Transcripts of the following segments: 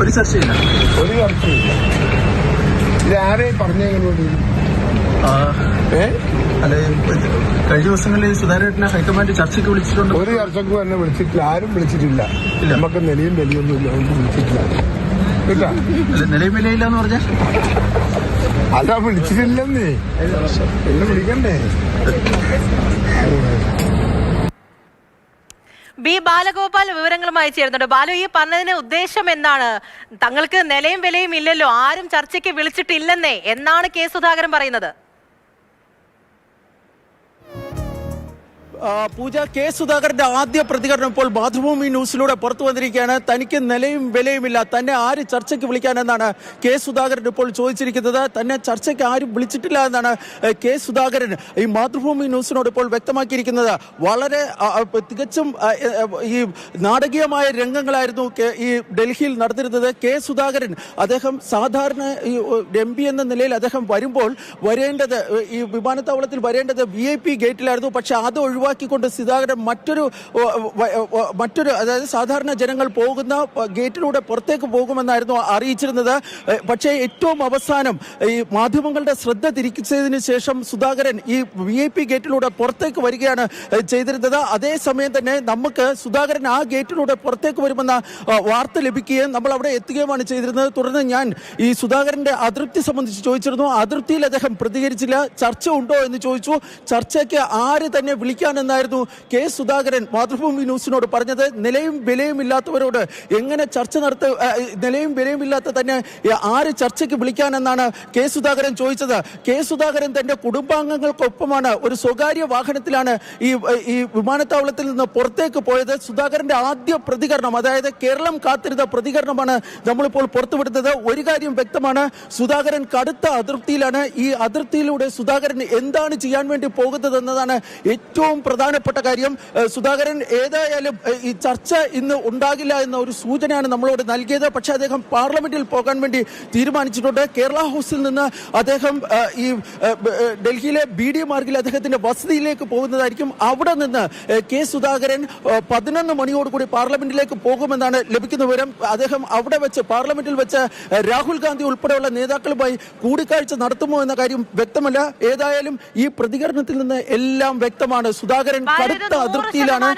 ഒരു ചർച്ചയില്ല. ഇത് ആരെയും പറഞ്ഞെങ്ങനെയുണ്ട്? അല്ലെ, കഴിഞ്ഞ ദിവസങ്ങളിൽ സുധാകരനെ ഹൈക്കമാൻഡ് ചർച്ചയ്ക്ക് വിളിച്ചിട്ടുണ്ട്. ഒരു ചർച്ചക്കും എന്നെ വിളിച്ചിട്ടില്ല, ആരും വിളിച്ചിട്ടില്ല. നമുക്ക് നിലയും വിലയൊന്നുമില്ല, ഒന്നും വിളിച്ചിട്ടില്ല കേട്ടാ. നിലയും വിലയില്ല എന്ന് പറഞ്ഞാൽ അതാ വിളിച്ചിട്ടില്ലെന്നേ, എന്നെ വിളിക്കണ്ടേ. ബി ബാലഗോപാൽ വിവരങ്ങളുമായി ചേരുന്നുണ്ട്. ബാലു, ഈ പറഞ്ഞതിന് ഉദ്ദേശം എന്താണ്? തങ്ങൾക്ക് നിലയും വിലയും ഇല്ലല്ലോ, ആരും ചർച്ചയ്ക്ക് വിളിച്ചിട്ടില്ലെന്നേ എന്നാണ് കെ സുധാകരൻ പറയുന്നത്. പൂജ, കെ സുധാകരന്റെ ആദ്യ പ്രതികരണം ഇപ്പോൾ മാതൃഭൂമി ന്യൂസിലൂടെ പുറത്തു വന്നിരിക്കുകയാണ്. തനിക്ക് നിലയും വിലയുമില്ല, തന്നെ ആര് ചർച്ചയ്ക്ക് വിളിക്കാനെന്നാണ് കെ സുധാകരൻ ഇപ്പോൾ ചോദിച്ചിരിക്കുന്നത്. തന്നെ ചർച്ചയ്ക്ക് ആരും വിളിച്ചിട്ടില്ല എന്നാണ് കെ സുധാകരൻ ഈ മാതൃഭൂമി ന്യൂസിനോട് ഇപ്പോൾ വ്യക്തമാക്കിയിരിക്കുന്നത്. വളരെ തികച്ചും ഈ നാടകീയമായ രംഗങ്ങളായിരുന്നു ഈ ഡൽഹിയിൽ നടന്നിരുന്നത്. കെ സുധാകരൻ അദ്ദേഹം സാധാരണ ഈ എം പി എന്ന നിലയിൽ അദ്ദേഹം വരുമ്പോൾ വരേണ്ടത് ഈ വിമാനത്താവളത്തിൽ വരേണ്ടത് VIP ഗേറ്റിലായിരുന്നു. പക്ഷെ അത് കൊണ്ട് സുധാകരൻ മറ്റൊരു അതായത് സാധാരണ ജനങ്ങൾ പോകുന്ന ഗേറ്റിലൂടെ പുറത്തേക്ക് പോകുമെന്നായിരുന്നു അറിയിച്ചിരുന്നത്. പക്ഷേ ഏറ്റവും അവസാനം ഈ മാധ്യമങ്ങളുടെ ശ്രദ്ധ തിരിച്ചതിന് ശേഷം സുധാകരൻ ഈ VIP ഗേറ്റിലൂടെ പുറത്തേക്ക് വരികയാണ് ചെയ്തിരുന്നത്. അതേസമയം തന്നെ നമുക്ക് സുധാകരൻ ആ ഗേറ്റിലൂടെ പുറത്തേക്ക് വരുമെന്ന വാർത്ത ലഭിക്കുകയും നമ്മൾ അവിടെ എത്തുകയുമാണ് ചെയ്തിരുന്നത്. തുടർന്ന് ഞാൻ ഈ സുധാകരന്റെ അതൃപ്തി സംബന്ധിച്ച് ചോദിച്ചിരുന്നു. അതൃപ്തിയിൽ അദ്ദേഹം പ്രതികരിച്ചില്ല. ചർച്ച ഉണ്ടോ എന്ന് ചോദിച്ചു. ചർച്ചയ്ക്ക് ആര് തന്നെ വിളിക്കാനെന്നായിരുന്നു കെ സുധാകരൻ മാതൃഭൂമി ന്യൂസിനോട് പറഞ്ഞത്. നിലയും വിലയും ഇല്ലാത്തവരോട് എങ്ങനെ ചർച്ച നിലയും വിലയും ഇല്ലാത്ത തന്നെ ആര് ചർച്ചയ്ക്ക് വിളിക്കാനെന്നാണ് കെ സുധാകരൻ ചോദിച്ചത്. കെ സുധാകരൻ തന്റെ കുടുംബാംഗങ്ങൾക്കൊപ്പമാണ് ഒരു സ്വകാര്യ വാഹനത്തിലാണ് ഈ വിമാനത്താവളത്തിൽ നിന്ന് പുറത്തേക്ക് പോയത്. സുധാകരന്റെ ആദ്യ പ്രതികരണം, അതായത് കേരളം കാത്തിരുന്ന പ്രതികരണമാണ് നമ്മളിപ്പോൾ പുറത്തുവിടുന്നത്. ഒരു കാര്യം വ്യക്തമാണ്, സുധാകരൻ കടുത്ത അതൃപ്തിയിലാണ്. ഈ അതൃപ്തിയിലൂടെ സുധാകരൻ എന്താണ് ചെയ്യാൻ വേണ്ടി പോകുന്നത് എന്നതാണ് ഏറ്റവും പ്രധാനപ്പെട്ട കാര്യം. സുധാകരൻ ഏതായാലും ഈ ചർച്ച ഇന്ന് ഉണ്ടാകില്ല എന്ന ഒരു സൂചനയാണ് നമ്മളോട് നൽകിയത്. പക്ഷേ അദ്ദേഹം പാർലമെന്റിൽ പോകാൻ വേണ്ടി തീരുമാനിച്ചിട്ടുണ്ട്. കേരള ഹൗസിൽ നിന്ന് അദ്ദേഹം ഈ ഡൽഹിയിലെ BD മാർഗിൽ അദ്ദേഹത്തിന്റെ വസതിയിലേക്ക് പോകുന്നതായിരിക്കും. അവിടെ നിന്ന് കെ സുധാകരൻ 11 മണിയോടുകൂടി പാർലമെന്റിലേക്ക് പോകുമെന്നാണ് ലഭിക്കുന്ന വിവരം. അദ്ദേഹം അവിടെ വെച്ച് പാർലമെന്റിൽ വെച്ച് രാഹുൽ ഗാന്ധി ഉൾപ്പെടെയുള്ള നേതാക്കളുമായി കൂടിക്കാഴ്ച നടത്തുമോ എന്ന കാര്യം വ്യക്തമല്ല. ഏതായാലും ഈ പ്രതികരണത്തിൽ നിന്ന് എല്ലാം വ്യക്തമാണ്. സുധാകരൻ കടുത്ത അതിർത്തിയിലാണ്,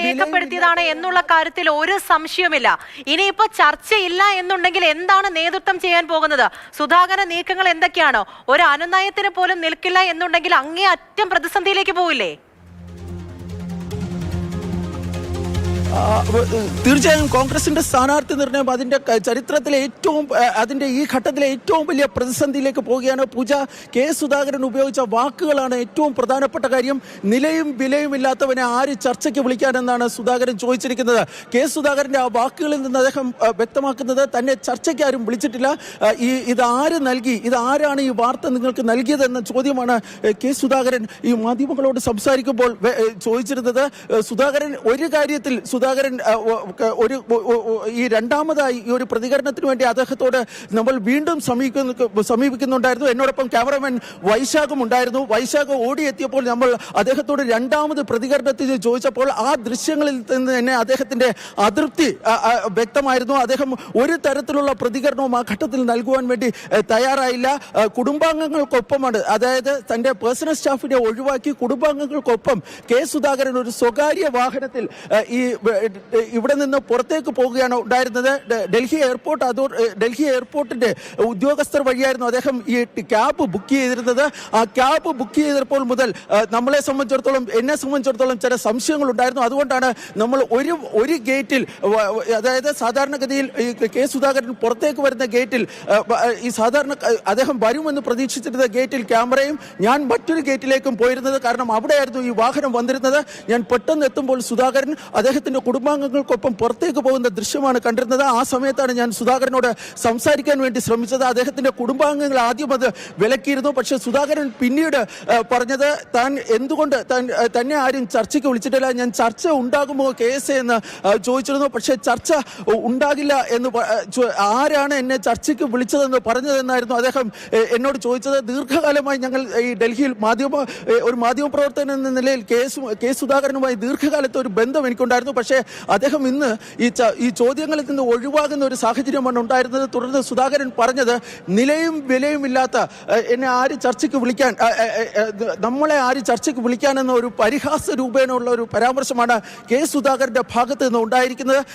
രേഖപ്പെടുത്തിയതാണ് എന്നുള്ള കാര്യത്തിൽ ഒരു സംശയവുമില്ല. ഇനിയിപ്പോ ചർച്ചയില്ല എന്നുണ്ടെങ്കിൽ എന്താണ് നേതൃത്വം ചെയ്യാൻ പോകുന്നത്? സുധാകരൻ നീക്കങ്ങൾ എന്തൊക്കെയാണോ? ഒരു അനുനയത്തിന് പോലും നിൽക്കില്ല എന്നുണ്ടെങ്കിൽ അങ്ങേ അറ്റം പ്രതിസന്ധിയിലേക്ക് പോവില്ലേ? തീർച്ചയായും കോൺഗ്രസിന്റെ സ്ഥാനാർത്ഥി നിർണയം അതിന്റെ ചരിത്രത്തിലെ അതിന്റെ ഈ ഘട്ടത്തിലെ ഏറ്റവും വലിയ പ്രതിസന്ധിയിലേക്ക് പോവുകയാണ്. പൂജ, കെ സുധാകരൻ ഉപയോഗിച്ച വാക്കുകളാണ് ഏറ്റവും പ്രധാനപ്പെട്ട കാര്യം. നിലയും വിലയും ഇല്ലാത്തവനെ ആര് ചർച്ചയ്ക്ക് വിളിക്കാനെന്നാണ് സുധാകരൻ ചോദിച്ചിരിക്കുന്നത്. കെ സുധാകരന്റെ ആ വാക്കുകളിൽ നിന്ന് അദ്ദേഹം വ്യക്തമാക്കുന്നത് തന്നെ ചർച്ചയ്ക്ക് ആരും വിളിച്ചിട്ടില്ല. ഇത് ആര് നൽകി, ഇത് ആരാണ് ഈ വാർത്ത നിങ്ങൾക്ക് നൽകിയതെന്ന ചോദ്യമാണ് കെ സുധാകരൻ ഈ മാധ്യമങ്ങളോട് സംസാരിക്കുമ്പോൾ ചോദിച്ചിരുന്നത്. സുധാകരൻ ഒരു കാര്യത്തിൽ സുധാകരൻ ഈ രണ്ടാമതായി ഈ ഒരു പ്രതികരണത്തിന് വേണ്ടി അദ്ദേഹത്തോട് നമ്മൾ വീണ്ടും സമീപിക്കുന്നുണ്ടായിരുന്നു. എന്നോടൊപ്പം ക്യാമറമാൻ വൈശാഖും ഉണ്ടായിരുന്നു. വൈശാഖ് ഓടിയെത്തിയപ്പോൾ നമ്മൾ അദ്ദേഹത്തോട് രണ്ടാമത് പ്രതികരണത്തിന് ചോദിച്ചപ്പോൾ ആ ദൃശ്യങ്ങളിൽ നിന്ന് തന്നെ അദ്ദേഹത്തിന്റെ അതൃപ്തി വ്യക്തമായിരുന്നു. അദ്ദേഹം ഒരു തരത്തിലുള്ള പ്രതികരണവും ആ ഘട്ടത്തിൽ നൽകുവാൻ വേണ്ടി തയ്യാറായില്ല. കുടുംബാംഗങ്ങൾക്കൊപ്പമാണ്, അതായത് തന്റെ പേഴ്സണൽ സ്റ്റാഫിനെ ഒഴിവാക്കി കുടുംബാംഗങ്ങൾക്കൊപ്പം കെ സുധാകരൻ ഒരു സ്വകാര്യ വാഹനത്തിൽ ഈ ഇവിടെ നിന്ന് പുറത്തേക്ക് പോവുകയാണ് ഉണ്ടായിരുന്നത്. ഡൽഹി എയർപോർട്ടിന്റെ ഉദ്യോഗസ്ഥർ വഴിയായിരുന്നു അദ്ദേഹം ഈ ക്യാബ് ബുക്ക് ചെയ്തിരുന്നത്. ആ ക്യാബ് ബുക്ക് ചെയ്തപ്പോൾ മുതൽ എന്നെ സംബന്ധിച്ചിടത്തോളം ചില സംശയങ്ങൾ ഉണ്ടായിരുന്നു. അതുകൊണ്ടാണ് നമ്മൾ ഒരു ഗേറ്റിൽ, അതായത് സാധാരണഗതിയിൽ ഈ കെ സുധാകരൻ പുറത്തേക്ക് വരുന്ന ഗേറ്റിൽ ഈ സാധാരണ അദ്ദേഹം വരുമെന്ന് പ്രതീക്ഷിച്ചിരുന്ന ഗേറ്റിൽ ക്യാമറയും ഞാൻ മറ്റൊരു ഗേറ്റിലേക്കും പോയിരുന്നത്. കാരണം അവിടെയായിരുന്നു ഈ വാഹനം വന്നിരുന്നത്. ഞാൻ പെട്ടെന്ന് എത്തുമ്പോൾ സുധാകരൻ അദ്ദേഹത്തിന്റെ കുടുംബാംഗങ്ങൾക്കൊപ്പം പുറത്തേക്ക് പോകുന്ന ദൃശ്യമാണ് കണ്ടിരുന്നത്. ആ സമയത്താണ് ഞാൻ സുധാകരനോട് സംസാരിക്കാൻ വേണ്ടി ശ്രമിച്ചത്. അദ്ദേഹത്തിന്റെ കുടുംബാംഗങ്ങൾ ആദ്യം അത് വിലക്കിയിരുന്നു. പക്ഷെ സുധാകരൻ പിന്നീട് പറഞ്ഞത് താൻ എന്തുകൊണ്ട് തന്നെ ആരും ചർച്ചയ്ക്ക് വിളിച്ചിട്ടില്ല, ഞാൻ ചർച്ച ഉണ്ടാകുമോ KSA എന്ന് ചോദിച്ചിരുന്നു. പക്ഷെ ചർച്ച ഉണ്ടാകില്ല എന്ന് ആരാണ് എന്നെ ചർച്ചയ്ക്ക് വിളിച്ചതെന്ന് പറഞ്ഞതെന്നായിരുന്നു അദ്ദേഹം എന്നോട് ചോദിച്ചത്. ദീർഘകാലമായി ഞങ്ങൾ ഈ ഡൽഹിയിൽ ഒരു മാധ്യമപ്രവർത്തകൻ എന്ന നിലയിൽ കെ സുധാകരനുമായി ദീർഘകാലത്തെ ഒരു ബന്ധം എനിക്കുണ്ടായിരുന്നു. പക്ഷേ പക്ഷേ അദ്ദേഹം ഇന്ന് ഈ ചോദ്യങ്ങളിൽ നിന്ന് ഒഴിവാകുന്ന ഒരു സാഹചര്യമാണ് ഉണ്ടായിരുന്നത്. തുടർന്ന് സുധാകരൻ പറഞ്ഞത് നിലയും വിലയും ഇല്ലാത്ത എന്നെ ആര് ചർച്ചയ്ക്ക് വിളിക്കാൻ, നമ്മളെ ആര് ചർച്ചയ്ക്ക് വിളിക്കാനെന്ന ഒരു പരിഹാസ രൂപേണയുള്ള ഒരു പരാമർശമാണ് കെ സുധാകരന്റെ ഭാഗത്ത് നിന്ന് ഉണ്ടായിരിക്കുന്നത്.